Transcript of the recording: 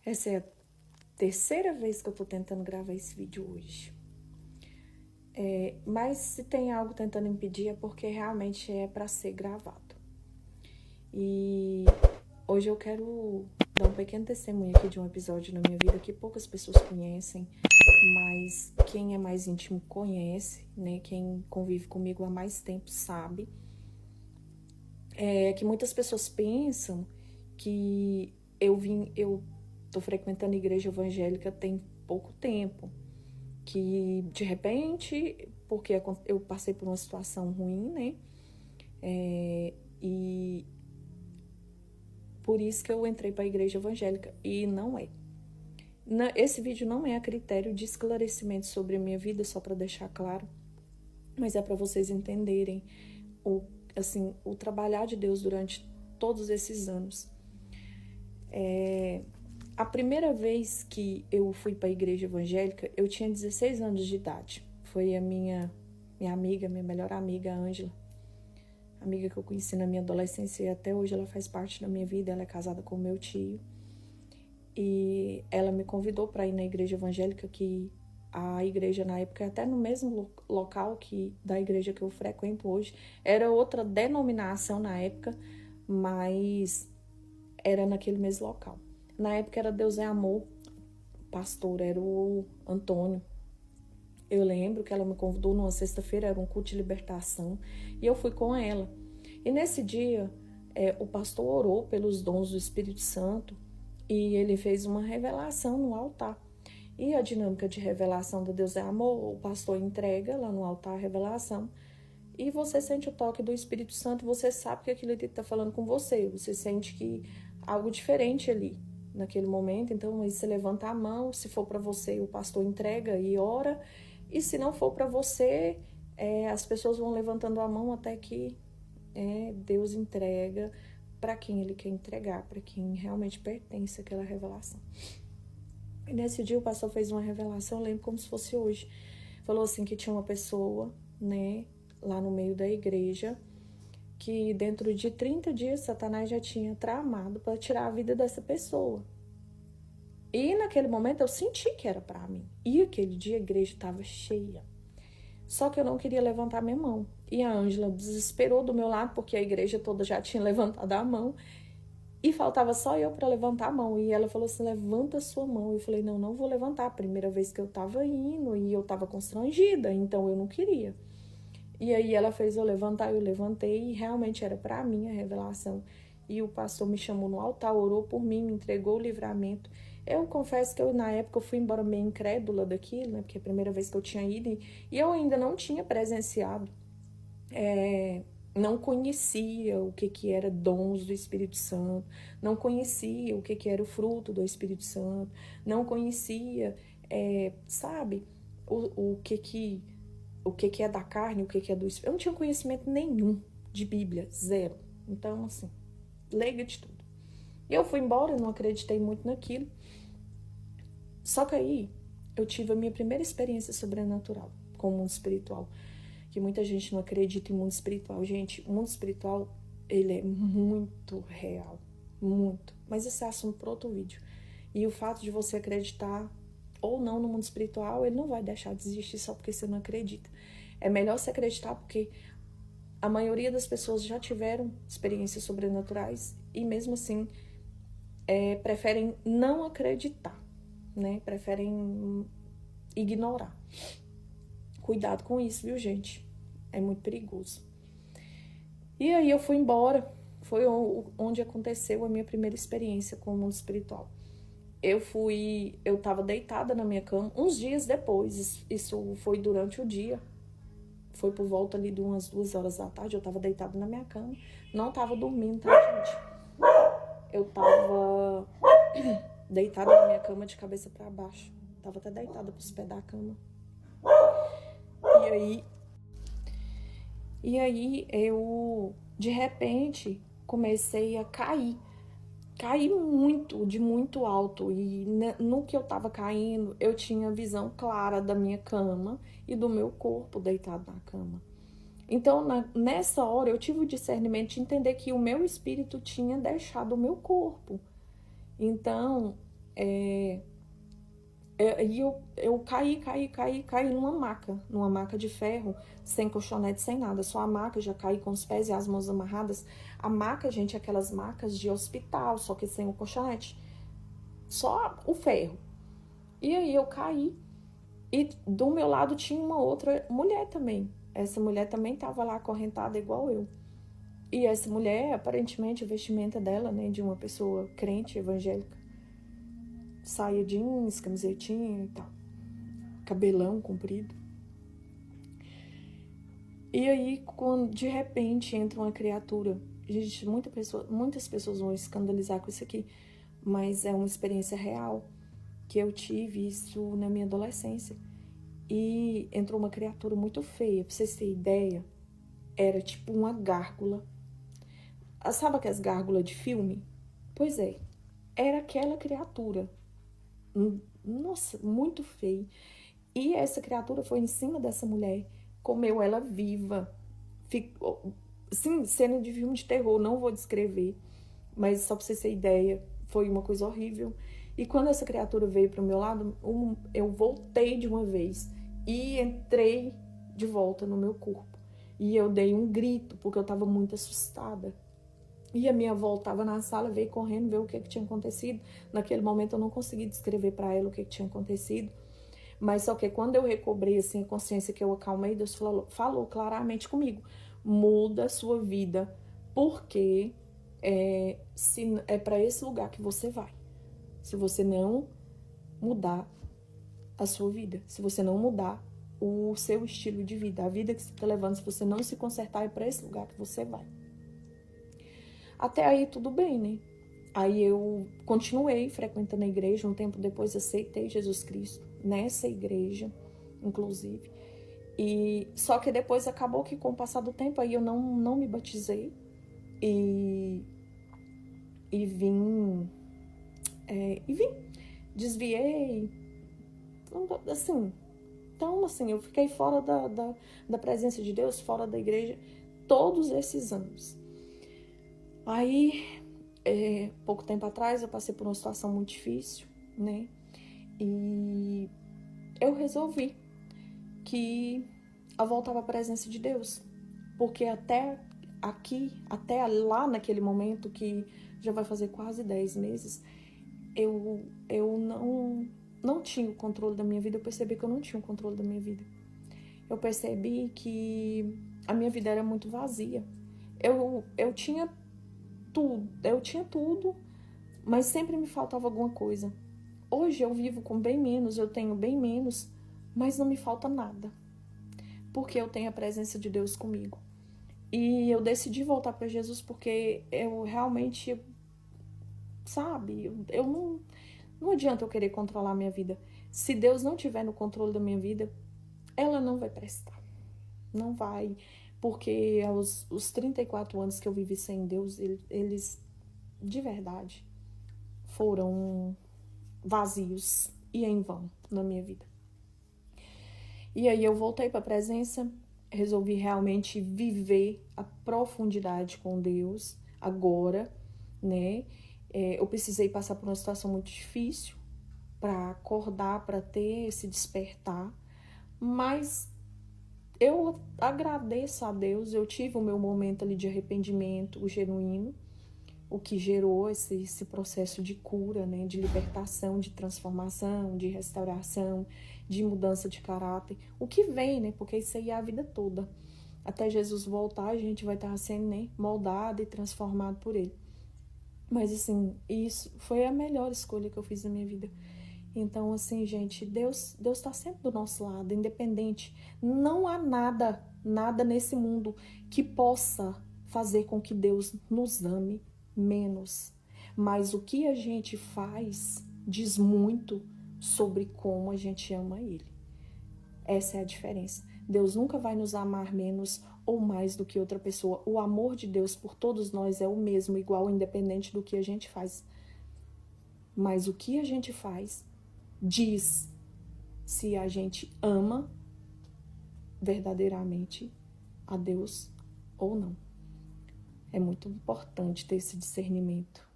Essa é a terceira vez que eu tô tentando gravar esse vídeo hoje. Mas se tem algo tentando impedir é porque realmente é para ser gravado. E hoje eu quero dar um pequeno testemunho aqui de um episódio na minha vida que poucas pessoas conhecem, mas quem é mais íntimo conhece, né? Quem convive comigo há mais tempo sabe. Que muitas pessoas pensam que eu tô frequentando a igreja evangélica tem pouco tempo, que de repente, porque eu passei por uma situação ruim, né? E por isso que eu entrei para a igreja evangélica, e não é. Esse vídeo não é a critério de esclarecimento sobre a minha vida, só para deixar claro, mas é para vocês entenderem o trabalhar de Deus durante todos esses anos. A primeira vez que eu fui para a igreja evangélica, eu tinha 16 anos de idade. Foi a minha amiga, minha melhor amiga, a Ângela. Amiga que eu conheci na minha adolescência e até hoje ela faz parte da minha vida. Ela é casada com o meu tio. E ela me convidou para ir na igreja evangélica, que a igreja na época, até no mesmo local da igreja que eu frequento hoje, era outra denominação na época, mas era naquele mesmo local. Na época era Deus é Amor, o pastor era o Antônio. Eu lembro que ela me convidou numa sexta-feira, era um culto de libertação, e eu fui com ela. E nesse dia, o pastor orou pelos dons do Espírito Santo e ele fez uma revelação no altar. E a dinâmica de revelação do Deus é Amor, o pastor entrega lá no altar a revelação e você sente o toque do Espírito Santo, você sabe que aquilo ali está falando com você, você sente que algo diferente ali naquele momento. Então aí você levanta a mão, se for para você o pastor entrega e ora, e se não for para você, as pessoas vão levantando a mão até que Deus entrega para quem ele quer entregar, para quem realmente pertence àquela revelação. E nesse dia o pastor fez uma revelação, eu lembro como se fosse hoje. Falou assim que tinha uma pessoa, né, lá no meio da igreja, que dentro de 30 dias Satanás já tinha tramado para tirar a vida dessa pessoa. E naquele momento eu senti que era para mim. E aquele dia a igreja estava cheia. Só que eu não queria levantar minha mão. E a Ângela desesperou do meu lado, porque a igreja toda já tinha levantado a mão. E faltava só eu para levantar a mão. E ela falou assim, levanta a sua mão. Eu falei, não vou levantar. A primeira vez que eu estava indo e eu estava constrangida, então eu não queria. E aí ela fez eu levantar, eu levantei e realmente era para mim a revelação. E o pastor me chamou no altar, orou por mim, me entregou o livramento. Eu confesso que na época eu fui embora meio incrédula daquilo, né? Porque é a primeira vez que eu tinha ido e eu ainda não tinha presenciado. Não conhecia o que era dons do Espírito Santo, não conhecia o que era o fruto do Espírito Santo, não conhecia, sabe, o que é da carne, o que é do Espírito. Eu não tinha conhecimento nenhum de Bíblia, zero. Então, assim, leiga de tudo. E eu fui embora, não acreditei muito naquilo. Só que aí eu tive a minha primeira experiência sobrenatural com o mundo espiritual. Que muita gente não acredita em mundo espiritual. Gente, o mundo espiritual, ele é muito real. Muito. Mas esse é assunto para outro vídeo. E o fato de você acreditar ou não no mundo espiritual, ele não vai deixar de existir só porque você não acredita. É melhor você acreditar porque a maioria das pessoas já tiveram experiências sobrenaturais e mesmo assim preferem não acreditar, né? Preferem ignorar. Cuidado com isso, viu, gente? É muito perigoso. E aí eu fui embora. Foi onde aconteceu a minha primeira experiência com o mundo espiritual. Eu tava deitada na minha cama uns dias depois. Isso foi durante o dia. Foi por volta ali de umas 2 horas da tarde. Eu tava deitada na minha cama. Não tava dormindo, tá, gente? Eu tava deitada na minha cama de cabeça para baixo. Tava até deitada pros pés da cama. E aí eu, de repente, comecei a cair. Caí muito, de muito alto. E no que eu tava caindo, eu tinha visão clara da minha cama e do meu corpo deitado na cama. Então, nessa hora, eu tive o discernimento de entender que o meu espírito tinha deixado o meu corpo. Então, E eu caí numa maca de ferro, sem colchonete, sem nada, só a maca, já caí com os pés e as mãos amarradas. A maca, gente, é aquelas macas de hospital, só que sem o colchonete, só o ferro. E aí eu caí, e do meu lado tinha uma outra mulher também. Essa mulher também estava lá acorrentada igual eu. E essa mulher, aparentemente, a vestimenta dela, né, de uma pessoa crente, evangélica, saia jeans, camisetinha e tal, cabelão comprido. E aí, quando de repente entra uma criatura, gente, muitas pessoas vão escandalizar com isso aqui, mas é uma experiência real, que eu tive isso na minha adolescência. E entrou uma criatura muito feia, pra vocês terem ideia, era tipo uma gárgula. Sabe aquelas gárgulas de filme? Pois é, era aquela criatura. Nossa, muito feio. E essa criatura foi em cima dessa mulher, comeu ela viva. Ficou, sim, cena de filme de terror, não vou descrever, mas só pra vocês terem ideia, foi uma coisa horrível. E quando essa criatura veio pro meu lado, eu voltei de uma vez e entrei de volta no meu corpo. E eu dei um grito, porque eu tava muito assustada. E a minha avó estava na sala, veio correndo ver o que tinha acontecido. Naquele momento eu não consegui descrever para ela o que tinha acontecido. Mas só que quando eu recobrei assim, a consciência, que eu acalmei, Deus falou claramente comigo: muda a sua vida, porque é para esse lugar que você vai. Se você não mudar a sua vida, se você não mudar o seu estilo de vida, a vida que você está levando, se você não se consertar, é para esse lugar que você vai. Até aí tudo bem, né? Aí eu continuei frequentando a igreja, um tempo depois aceitei Jesus Cristo nessa igreja, inclusive. E só que depois acabou que com o passar do tempo aí eu não me batizei e vim desviei, assim. Então, assim, eu fiquei fora da presença de Deus, fora da igreja, todos esses anos. Aí, pouco tempo atrás, eu passei por uma situação muito difícil, né? E eu resolvi que eu voltava à presença de Deus. Porque até aqui, até lá naquele momento, que já vai fazer quase 10 meses, eu não tinha o controle da minha vida. Eu percebi que eu não tinha o controle da minha vida. Eu percebi que a minha vida era muito vazia. Eu tinha tudo, mas sempre me faltava alguma coisa. Hoje eu vivo com bem menos, eu tenho bem menos, mas não me falta nada, porque eu tenho a presença de Deus comigo. E eu decidi voltar para Jesus porque eu realmente, sabe, eu não adianta eu querer controlar a minha vida. Se Deus não tiver no controle da minha vida, ela não vai prestar. Não vai, porque os 34 anos que eu vivi sem Deus, eles de verdade foram vazios e em vão na minha vida. E aí eu voltei para a presença, resolvi realmente viver a profundidade com Deus agora, né? Eu precisei passar por uma situação muito difícil para acordar, para ter esse despertar, mas eu agradeço a Deus, eu tive o meu momento ali de arrependimento, o genuíno, o que gerou esse processo de cura, né, de libertação, de transformação, de restauração, de mudança de caráter, o que vem, né, porque isso aí é a vida toda. Até Jesus voltar, a gente vai estar sendo, né, moldado e transformado por Ele. Mas, assim, isso foi a melhor escolha que eu fiz na minha vida. Então, assim, gente, Deus está sempre do nosso lado, independente. Não há nada nesse mundo que possa fazer com que Deus nos ame menos. Mas o que a gente faz diz muito sobre como a gente ama Ele. Essa é a diferença. Deus nunca vai nos amar menos ou mais do que outra pessoa. O amor de Deus por todos nós é o mesmo, igual, independente do que a gente faz. Mas o que a gente faz diz se a gente ama verdadeiramente a Deus ou não. É muito importante ter esse discernimento.